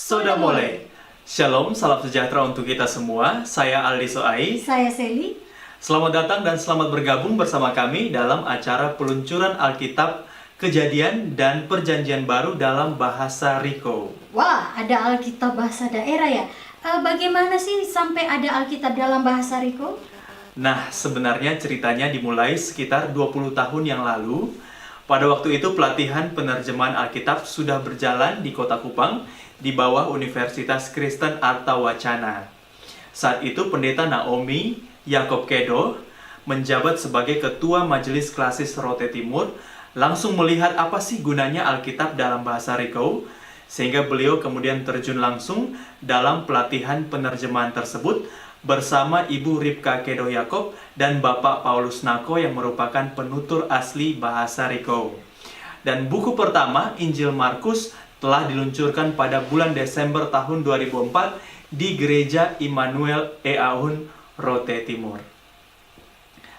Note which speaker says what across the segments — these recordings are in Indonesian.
Speaker 1: Sudah mulai. Shalom, salam sejahtera untuk kita semua. Saya Aldi Soai.
Speaker 2: Saya Seli.
Speaker 1: Selamat datang dan selamat bergabung bersama kami dalam acara peluncuran Alkitab, Kejadian dan Perjanjian Baru dalam bahasa Riko.
Speaker 2: Wah, ada Alkitab bahasa daerah ya? Bagaimana sih sampai ada Alkitab dalam bahasa Riko?
Speaker 1: Nah, sebenarnya ceritanya dimulai sekitar 20 tahun yang lalu. Pada waktu itu pelatihan penerjemahan Alkitab sudah berjalan di Kota Kupang di bawah Universitas Kristen Arta Wacana. Saat itu pendeta Naomi Yakob Kedo menjabat sebagai ketua Majelis Klasis Rote Timur, langsung melihat apa sih gunanya Alkitab dalam bahasa Riko, sehingga beliau kemudian terjun langsung dalam pelatihan penerjemahan tersebut bersama Ibu Ripka Kedo Yakob dan Bapak Paulus Nako yang merupakan penutur asli bahasa Riko. Dan buku pertama, Injil Markus, telah diluncurkan pada bulan Desember tahun 2004 di Gereja Immanuel Eaun Rote Timur.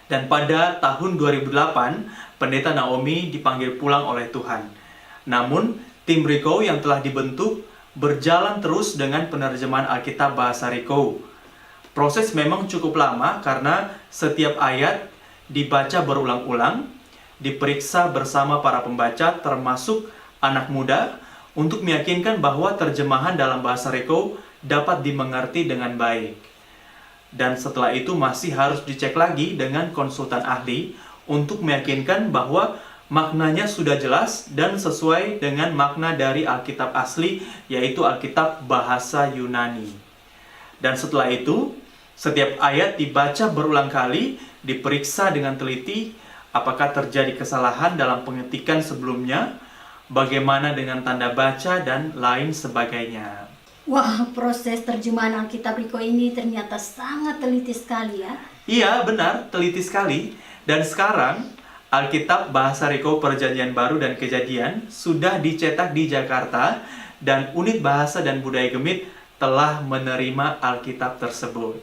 Speaker 1: Dan pada tahun 2008, Pendeta Naomi dipanggil pulang oleh Tuhan. Namun, tim Riko yang telah dibentuk berjalan terus dengan penerjemahan Alkitab bahasa Riko. Proses memang cukup lama karena setiap ayat dibaca berulang-ulang, diperiksa bersama para pembaca termasuk anak muda untuk meyakinkan bahwa terjemahan dalam bahasa Riko dapat dimengerti dengan baik. Dan setelah itu masih harus dicek lagi dengan konsultan ahli untuk meyakinkan bahwa maknanya sudah jelas dan sesuai dengan makna dari Alkitab asli, yaitu Alkitab bahasa Yunani. Dan setelah itu, setiap ayat dibaca berulang kali, diperiksa dengan teliti apakah terjadi kesalahan dalam pengetikan sebelumnya, bagaimana dengan tanda baca, dan lain sebagainya.
Speaker 2: Wah, proses terjemahan Alkitab Riko ini ternyata sangat teliti sekali ya.
Speaker 1: Iya, benar, teliti sekali. Dan sekarang, Alkitab bahasa Riko Perjanjian Baru dan Kejadian sudah dicetak di Jakarta, dan Unit Bahasa dan Budaya Gemit telah menerima Alkitab tersebut.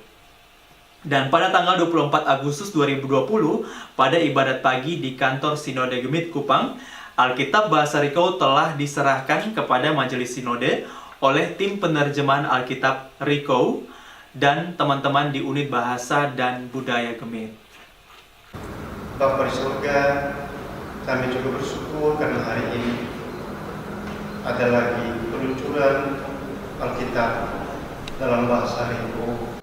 Speaker 1: Dan pada tanggal 24 Agustus 2020, pada ibadat pagi di kantor Sinode Gemit Kupang, Alkitab bahasa Riko telah diserahkan kepada Majelis Sinode oleh tim penerjemahan Alkitab Riko dan teman-teman di Unit Bahasa dan Budaya Gemit.
Speaker 3: Bapa di surga, kami juga bersyukur karena hari ini ada lagi peluncuran Alkitab dalam bahasa Riko.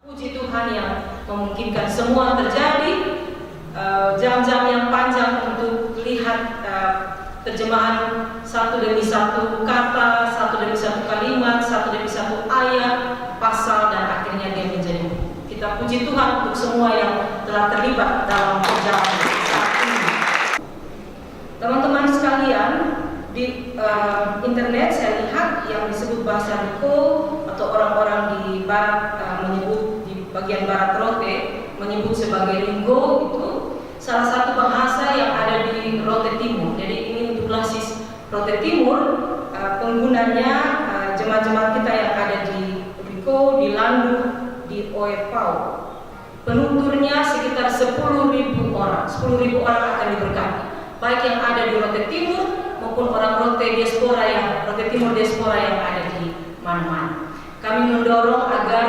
Speaker 4: Puji Tuhan yang memungkinkan semua terjadi, jam-jam yang panjang untuk lihat terjemahan satu demi satu kata, satu demi satu kalimat, satu demi satu ayat, pasal, dan akhirnya dia menjadi buku. Kita puji Tuhan untuk semua yang telah terlibat dalam perjalanan saat ini. Teman-teman sekalian, di internet saya lihat yang disebut bahasa Riko atau orang-orang di barat menyebut di bagian barat Rote menyebut sebagai Linggo, itu salah satu bahasa yang ada di Rote Timur. Jadi ini untuk klasis Rote Timur, penggunanya jemaat-jemaat kita yang ada di Riko, di Landu, di Oepau. Penuturnya sekitar 10.000 orang. 10.000 orang akan diberkati, baik yang ada di Rote Timur maupun orang Rote diaspora Rote Timur diaspora yang ada di mana-mana. Kami mendorong agar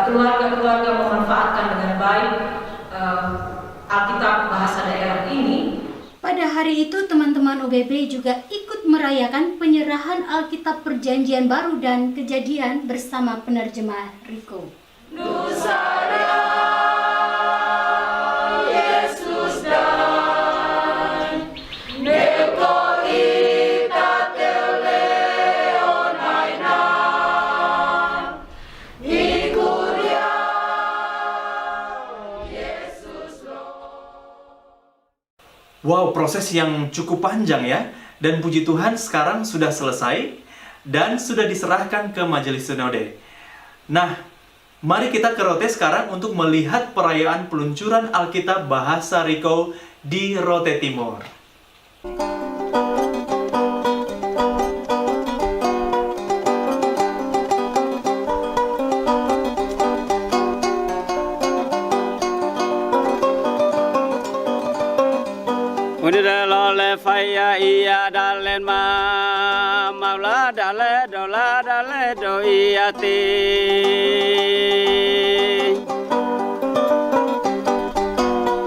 Speaker 4: keluarga-keluarga memanfaatkan dengan baik Alkitab bahasa daerah ini.
Speaker 2: Pada hari itu teman-teman OBB juga ikut merayakan penyerahan Alkitab Perjanjian Baru dan Kejadian bersama penerjemah Riko.
Speaker 4: Nusara Yesus dan Neko ita teleonaina Ikuria Yesus lo.
Speaker 1: Wow, proses yang cukup panjang ya. Dan puji Tuhan sekarang sudah selesai dan sudah diserahkan ke Majelis Sinode. Nah, mari kita ke Rote sekarang untuk melihat perayaan peluncuran Alkitab bahasa Riko di Rote Timur.
Speaker 5: faya iya dalen ma maula dale do iya ti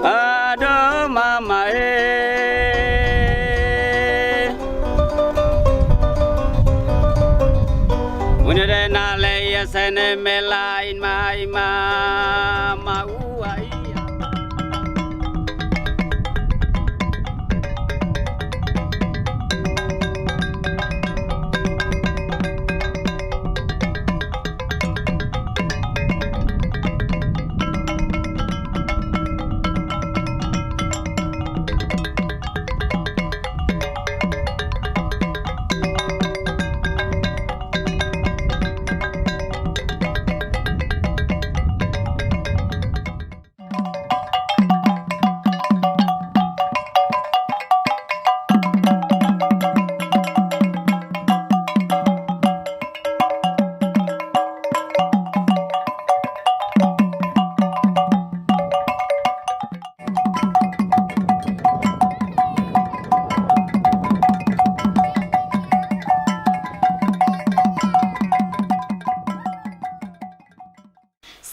Speaker 5: aduh mama unire nale ya sene melain mai ma ua iya.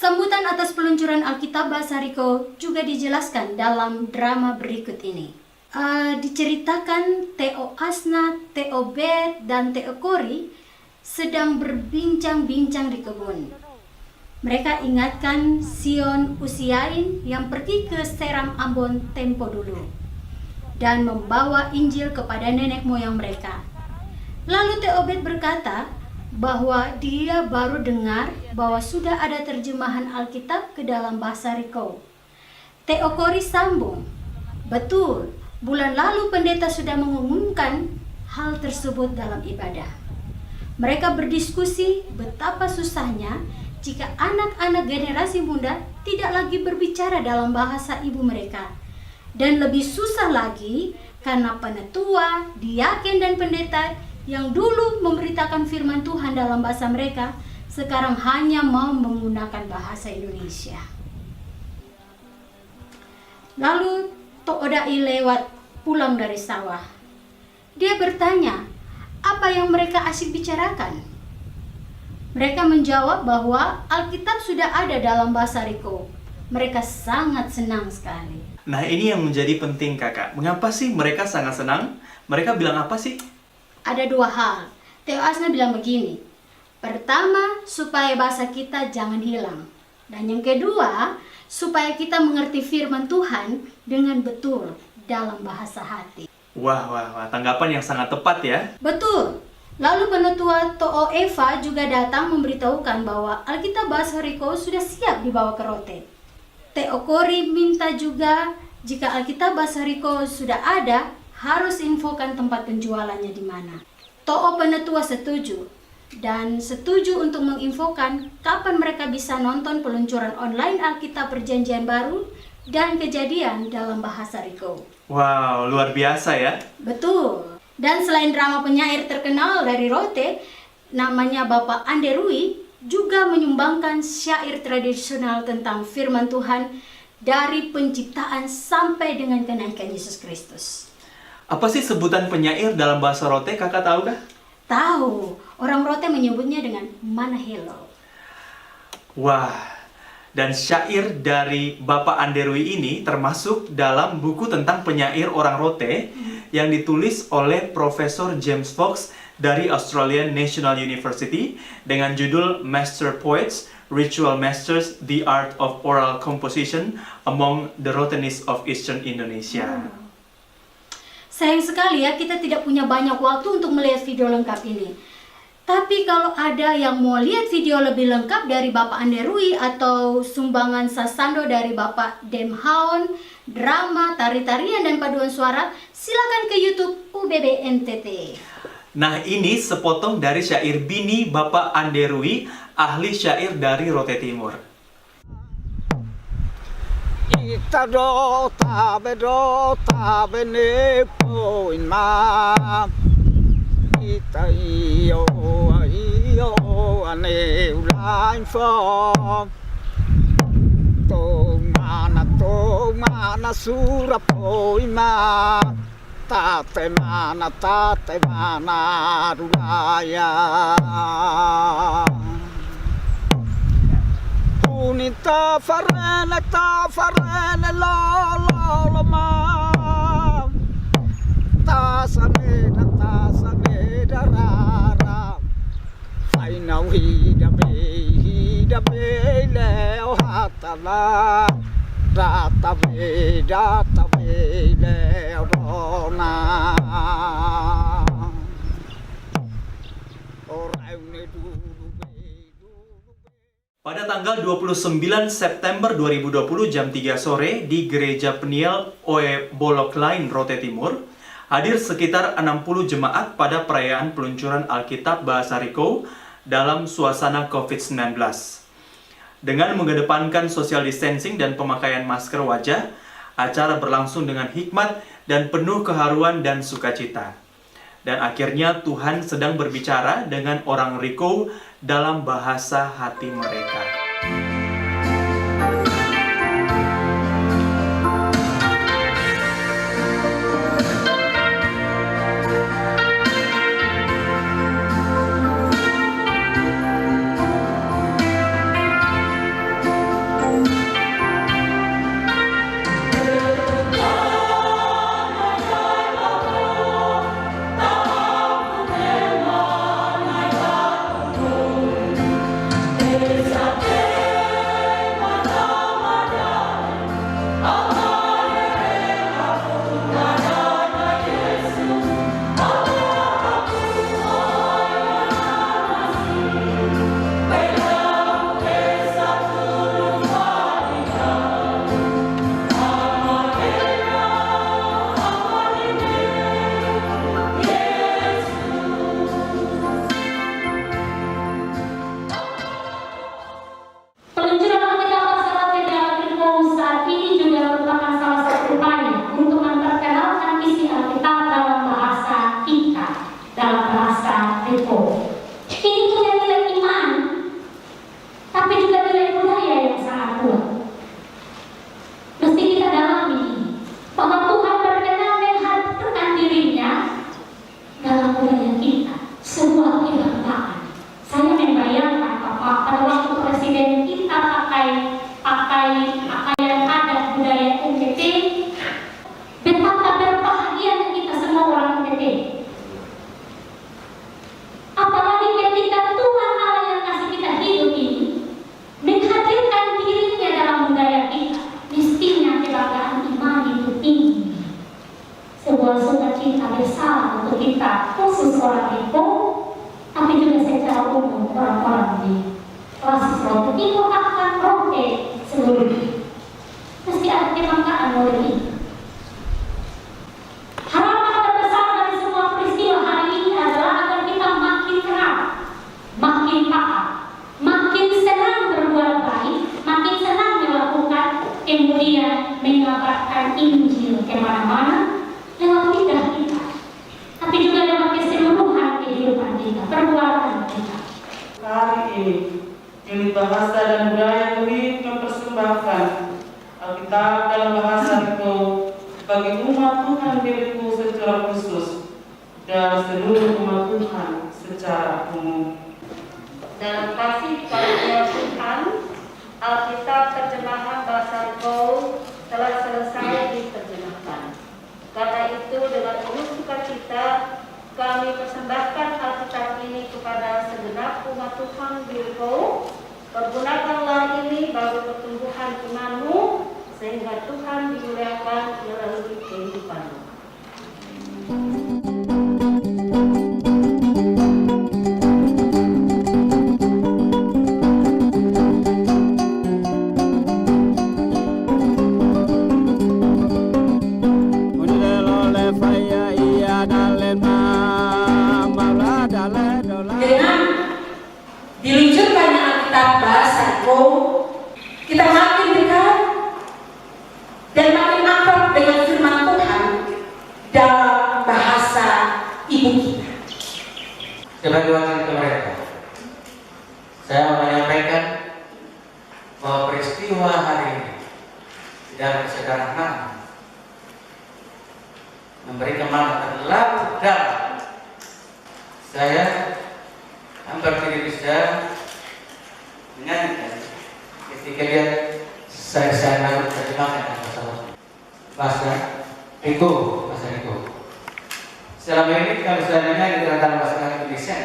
Speaker 2: Sambutan atas peluncuran Alkitab Bahasa Riko juga dijelaskan dalam drama berikut ini. Diceritakan Teo Asna, Teo Bet, dan Teo Kori sedang berbincang-bincang di kebun. Mereka ingatkan Sion Usiain yang pergi ke Seram Ambon tempo dulu dan membawa Injil kepada nenek moyang mereka. Lalu Teo Bet berkata bahwa dia baru dengar bahwa sudah ada terjemahan Alkitab ke dalam bahasa Riko. Teo Kori sambung, betul, bulan lalu pendeta sudah mengumumkan hal tersebut dalam ibadah. Mereka berdiskusi betapa susahnya jika anak-anak generasi muda tidak lagi berbicara dalam bahasa ibu mereka. Dan lebih susah lagi karena penetua, diaken, dan pendeta yang dulu memberitakan firman Tuhan dalam bahasa mereka, sekarang hanya mau menggunakan bahasa Indonesia. Lalu Toodai lewat pulang dari sawah. Dia bertanya, apa yang mereka asyik bicarakan? Mereka menjawab bahwa Alkitab sudah ada dalam bahasa Riko. Mereka sangat senang sekali.
Speaker 1: Nah, ini yang menjadi penting, Kakak. Mengapa sih mereka sangat senang? Mereka bilang apa sih?
Speaker 2: Ada dua hal. Teo Asna bilang begini. Pertama, supaya bahasa kita jangan hilang. Dan yang kedua, supaya kita mengerti firman Tuhan dengan betul dalam bahasa hati.
Speaker 1: Wah, tanggapan yang sangat tepat ya.
Speaker 2: Betul. Lalu penetua To'o Eva juga datang memberitahukan bahwa Alkitab Bahasa Riko sudah siap dibawa ke Rote. Teo Kori minta juga jika Alkitab Bahasa Riko sudah ada, harus infokan tempat penjualannya di mana. To'o penetua setuju dan setuju untuk menginfokan kapan mereka bisa nonton peluncuran online Alkitab Perjanjian Baru dan Kejadian dalam bahasa Riko.
Speaker 1: Wow, luar biasa ya.
Speaker 2: Betul. Dan selain drama penyair terkenal dari Rote, namanya Bapak Anderui juga menyumbangkan syair tradisional tentang firman Tuhan dari penciptaan sampai dengan kenaikan Yesus Kristus.
Speaker 1: Apa sih sebutan penyair dalam bahasa Rote, Kakak tahu kah?
Speaker 2: Tahu, orang Rote menyebutnya dengan Manahelo.
Speaker 1: Wah, dan syair dari Bapak Anderui ini termasuk dalam buku tentang penyair orang Rote yang ditulis oleh Profesor James Fox dari Australian National University dengan judul Master Poets, Ritual Masters, The Art of Oral Composition Among the Rotenists of Eastern Indonesia.
Speaker 2: Sayang sekali ya, kita tidak punya banyak waktu untuk melihat video lengkap ini. Tapi kalau ada yang mau lihat video lebih lengkap dari Bapak Anderui atau sumbangan sasando dari Bapak Demhaon, drama, tari-tarian, dan paduan suara, silakan ke YouTube UBB NTT.
Speaker 1: Nah, ini sepotong dari syair Bini Bapak Anderui, ahli syair dari Rote Timur.
Speaker 5: Ita do tabe ne poin ma ita iyo ane ulain fo to mana sura poin ma tate mana rulaya. Unita farene lo ma. Tasane darara. Fainau hidabe leo hatala. Data be leo dona.
Speaker 1: Pada tanggal 29 September 2020 jam 3 sore di Gereja Peniel Oe Bolok Lain, Rote Timur, hadir sekitar 60 jemaat pada perayaan peluncuran Alkitab Bahasa Riko dalam suasana COVID-19. Dengan mengedepankan social distancing dan pemakaian masker wajah, acara berlangsung dengan hikmat dan penuh keharuan dan sukacita. Dan akhirnya Tuhan sedang berbicara dengan orang Riko dalam bahasa hati mereka.
Speaker 6: Unit Bahasa dan Budaya UI mempersembahkan Alkitab dalam bahasa Riko bagi umat Tuhan di Riko secara khusus dan seluruh umat Tuhan secara umum.
Speaker 7: Dalam kasih karunia Tuhan, Alkitab terjemahan bahasa Riko telah selesai diterjemahkan. Karena itu dengan penuh sukacita kami persembahkan Alkitab ini kepada segenap umat Tuhan di Riko. Pergunakanlah ini bagi pertumbuhan imanmu sehingga Tuhan dimuliakan melalui kehidupanmu.
Speaker 4: Diluncurkannya Alkitab bahasa Riko, kita makin dekat dan makin akrab dengan firman Tuhan dalam bahasa ibu kita.
Speaker 8: Sebagai wakil mereka, saya menyampaikan bahwa peristiwa hari ini tidak sederhana. memberikan makna terlalu dalam. Saya hampir tidak bisa menyanyikan ketika lihat saya terjemahkan bahasa Riko. Selama ini kalau saya menyanyi dalam bahasa Indonesia,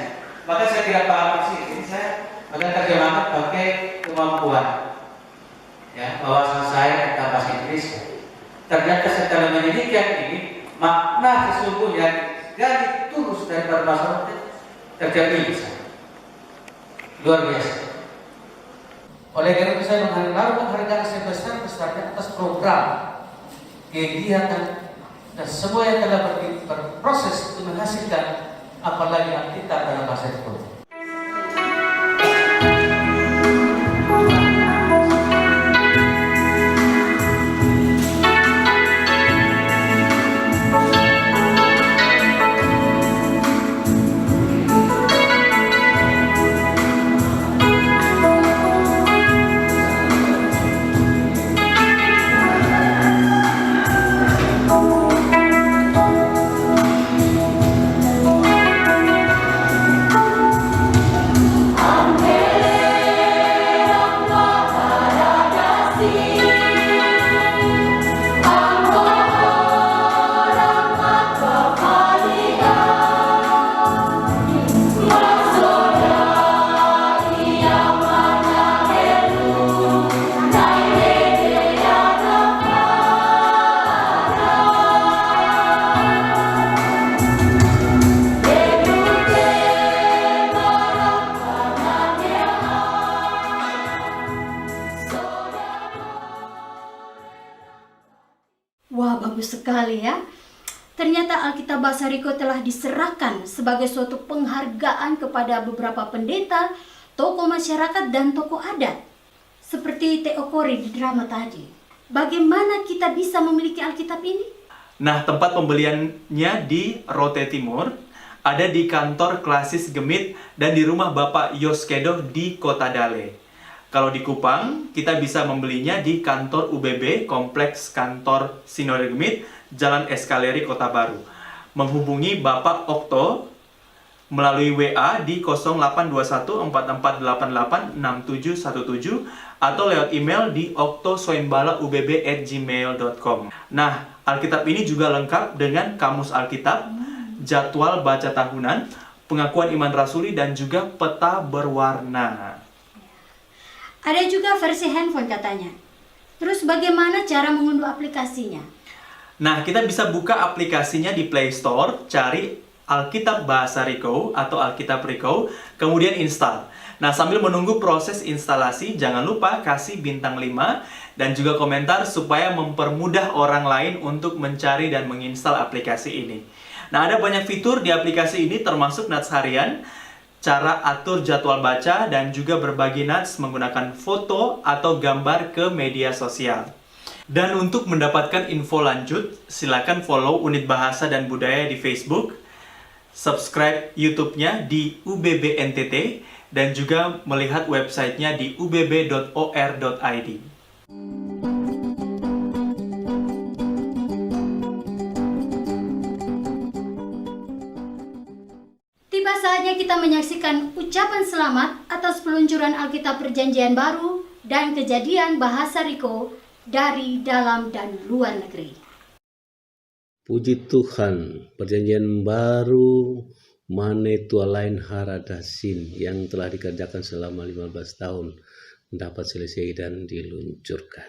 Speaker 8: maka saya tidak paham sih. Ini saya maka terjemahkan pakai kemampuan, ya, wawasan saya tentang bahasa Indonesia. Ternyata setelah menyanyikan ini, makna sesungguhnya dari tulus dari bahasa terjadi luar biasa. Oleh karena itu saya menghargai sebesar-besarnya atas program, kegiatan, dan semua yang telah berproses untuk menghasilkan apalagi Alkitab dalam bahasa itu.
Speaker 2: Wah, bagus sekali ya. Ternyata Alkitab Bahasa Riko telah diserahkan sebagai suatu penghargaan kepada beberapa pendeta, tokoh masyarakat, dan tokoh adat. Seperti Teokori di drama tadi. Bagaimana kita bisa memiliki Alkitab ini?
Speaker 1: Nah, tempat pembeliannya di Rote Timur, ada di kantor Klasis Gemit, dan di rumah Bapak Yoskedo di Kota Dale. Kalau di Kupang, kita bisa membelinya di kantor UBB, Kompleks Kantor Sinode Gemit, Jalan Eskaleri, Kota Baru. Menghubungi Bapak Okto melalui WA di 082144886717 atau lewat email di oktosoimbala@gmail.com. Nah, Alkitab ini juga lengkap dengan kamus Alkitab, jadwal baca tahunan, pengakuan iman rasuli, dan juga peta berwarna.
Speaker 2: Ada juga versi handphone katanya. Terus bagaimana cara mengunduh aplikasinya?
Speaker 1: Nah, kita bisa buka aplikasinya di Play Store, cari Alkitab Bahasa Riko atau Alkitab Riko, kemudian install. Nah, sambil menunggu proses instalasi, jangan lupa kasih bintang 5 dan juga komentar supaya mempermudah orang lain untuk mencari dan menginstal aplikasi ini. Nah, ada banyak fitur di aplikasi ini termasuk nats harian, cara atur jadwal baca, dan juga berbagi nats menggunakan foto atau gambar ke media sosial. Dan untuk mendapatkan info lanjut, silakan follow Unit Bahasa dan Budaya di Facebook, subscribe YouTube-nya di UBB NTT, dan juga melihat websitenya di ubb.or.id.
Speaker 2: Tiba saatnya kita menyaksikan ucapan selamat atas peluncuran Alkitab Perjanjian Baru dan Kejadian Bahasa Riko dari dalam dan luar negeri.
Speaker 9: Puji Tuhan, Perjanjian Baru Mane Tua Lain Haradasin yang telah dikerjakan selama 15 tahun dapat selesai dan diluncurkan.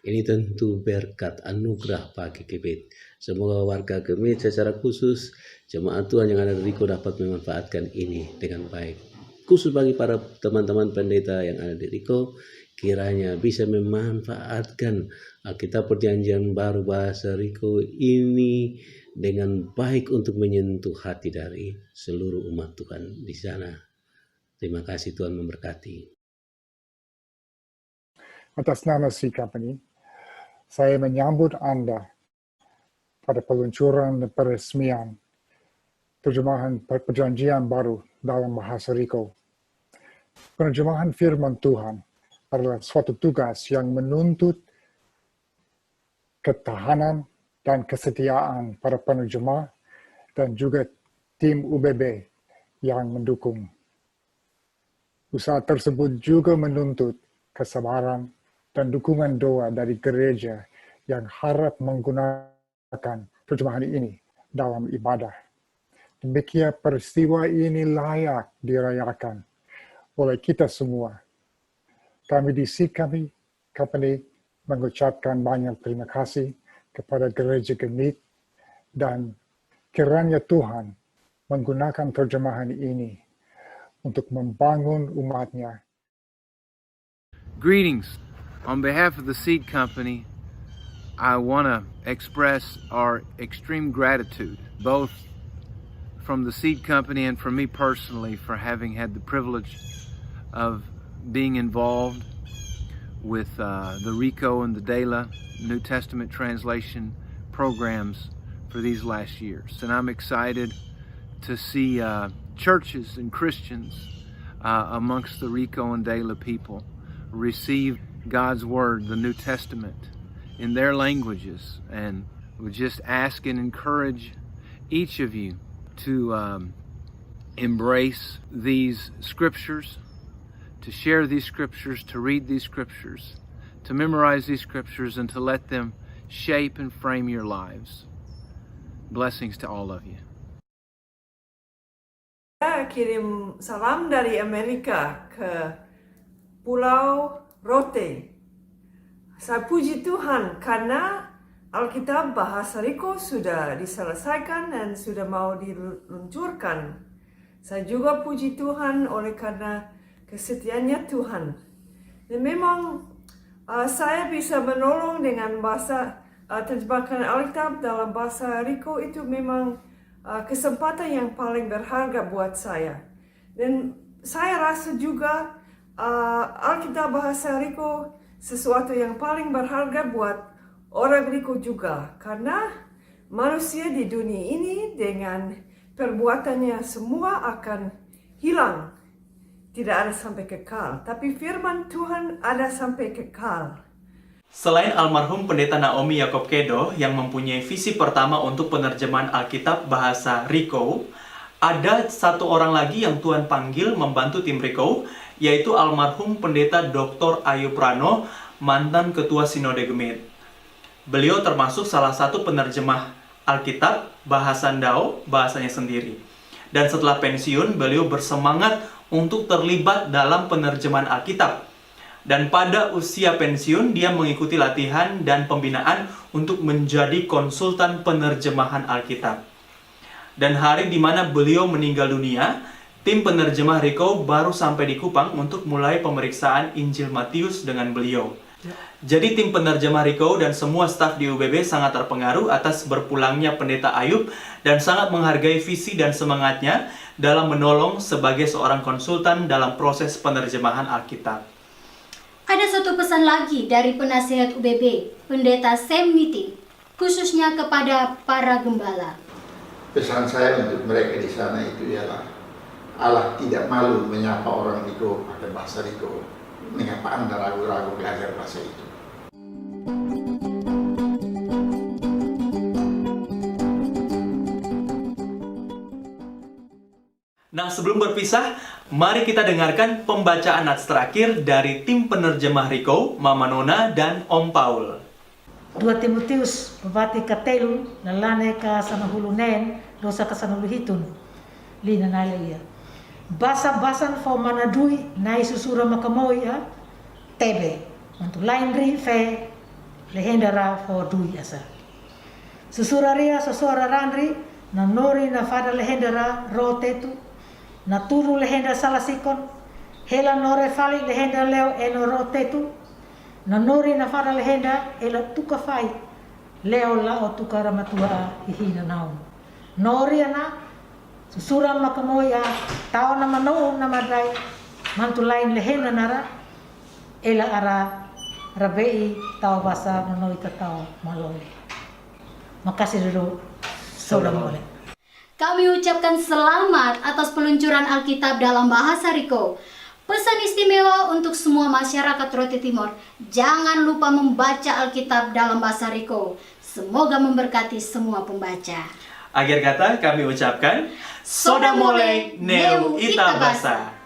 Speaker 9: Ini tentu berkat anugerah bagi Gemit. Semoga warga Gemit secara khusus, jemaat Tuhan yang ada di Riko dapat memanfaatkan ini dengan baik. Khusus bagi para teman-teman pendeta yang ada di Riko, kiranya bisa memanfaatkan Alkitab Perjanjian Baru Bahasa Riko ini dengan baik untuk menyentuh hati dari seluruh umat Tuhan di sana. Terima kasih, Tuhan memberkati.
Speaker 10: Atas nama sikap ini, saya menyambut Anda pada peluncuran dan peresmian terjemahan Perjanjian Baru dalam Bahasa Riko. Penerjemahan firman Tuhan adalah suatu tugas yang menuntut ketahanan dan kesetiaan para penerjemah dan juga tim UBB yang mendukung. Usaha tersebut juga menuntut kesabaran dan dukungan doa dari gereja yang harap menggunakan terjemahan ini dalam ibadah. Demikian peristiwa ini layak dirayakan oleh kita semua. Kami di Seed Company mengucapkan banyak terima kasih kepada Gereja Genit dan kiranya Tuhan menggunakan terjemahan ini untuk membangun umatnya.
Speaker 11: Greetings. On behalf of the Seed Company, I want to express our extreme gratitude, both from the Seed Company and from me personally, for having had the privilege of being involved with the RICO and the DELA New Testament translation programs for these last years. And I'm excited to see churches and Christians amongst the RICO and DELA people receive God's Word, the New Testament, in their languages. And we just ask and encourage each of you to embrace these scriptures, to share these scriptures, to read these scriptures, to memorize these scriptures, and to let them shape and frame your lives. Blessings to all of you.
Speaker 12: Saya kirim salam dari Amerika ke Pulau Rote. Saya puji Tuhan karena Alkitab bahasa RICO sudah diselesaikan dan sudah mau diluncurkan. Saya juga puji Tuhan oleh karena kesetiaannya Tuhan. Dan memang saya bisa menolong dengan bahasa terjemahan Alkitab dalam bahasa RICO itu memang kesempatan yang paling berharga buat saya. Dan saya rasa juga Alkitab bahasa RICO sesuatu yang paling berharga buat orang RICO juga. Karena manusia di dunia ini dengan perbuatannya semua akan hilang. Tidak ada sampai kekal. Tapi firman Tuhan ada sampai kekal.
Speaker 1: Selain almarhum Pendeta Naomi Yakob Kedo yang mempunyai visi pertama untuk penerjemahan Alkitab bahasa RICO, ada satu orang lagi yang Tuhan panggil membantu tim RICO, yaitu almarhum Pendeta Dr. Ayub Rano, mantan Ketua Sinode Gemit. Beliau termasuk salah satu penerjemah Alkitab bahasa Ndao, bahasanya sendiri. Dan setelah pensiun, beliau bersemangat untuk terlibat dalam penerjemahan Alkitab. Dan pada usia pensiun, dia mengikuti latihan dan pembinaan untuk menjadi konsultan penerjemahan Alkitab. Dan hari di mana beliau meninggal dunia, tim penerjemah RICO baru sampai di Kupang untuk mulai pemeriksaan Injil Matius dengan beliau. Jadi tim penerjemah RICO dan semua staf di UBB sangat terpengaruh atas berpulangnya Pendeta Ayub dan sangat menghargai visi dan semangatnya dalam menolong sebagai seorang konsultan dalam proses penerjemahan Alkitab.
Speaker 2: Ada satu pesan lagi dari penasihat UBB, Pendeta Sam Meeting, khususnya kepada para gembala.
Speaker 13: Pesan saya untuk mereka di sana itu ialah Allah tidak malu menyapa orang RICO pakai bahasa RICO. Mengapa Anda ragu-ragu belajar bahasa itu?
Speaker 1: Nah, sebelum berpisah, mari kita dengarkan pembacaan nats terakhir dari tim penerjemah RICO, Mama Nona dan Om Paul.
Speaker 14: 2 Timotius babati katelu lalane ka sanahulunen dosa ka sanuluhitun lina nalaya. Basa-basan fo manadui na isusura makamoya tebe untuk lain ri fe lehendara fo dui asa. Susuraria sosora ranri na nori na fada lehendara rotetu na turu lehenda salasikon hela nore fali lehenda leo eno rotetu na nori na fada lehenda ela tuka fai leo la o tuka ramatua hihina naum nori ana susura makamoya tao na mano na madai mantu lain lehenda nara ela ara rabei tao basa nanoi tao malole. Makasih dulu. Saudara boleh.
Speaker 2: Kami ucapkan selamat atas peluncuran Alkitab dalam bahasa RICO. Pesan istimewa untuk semua masyarakat Rote Timor, jangan lupa membaca Alkitab dalam bahasa RICO. Semoga memberkati semua pembaca.
Speaker 1: Akhir kata kami ucapkan Soda Mole Neu Itabasa.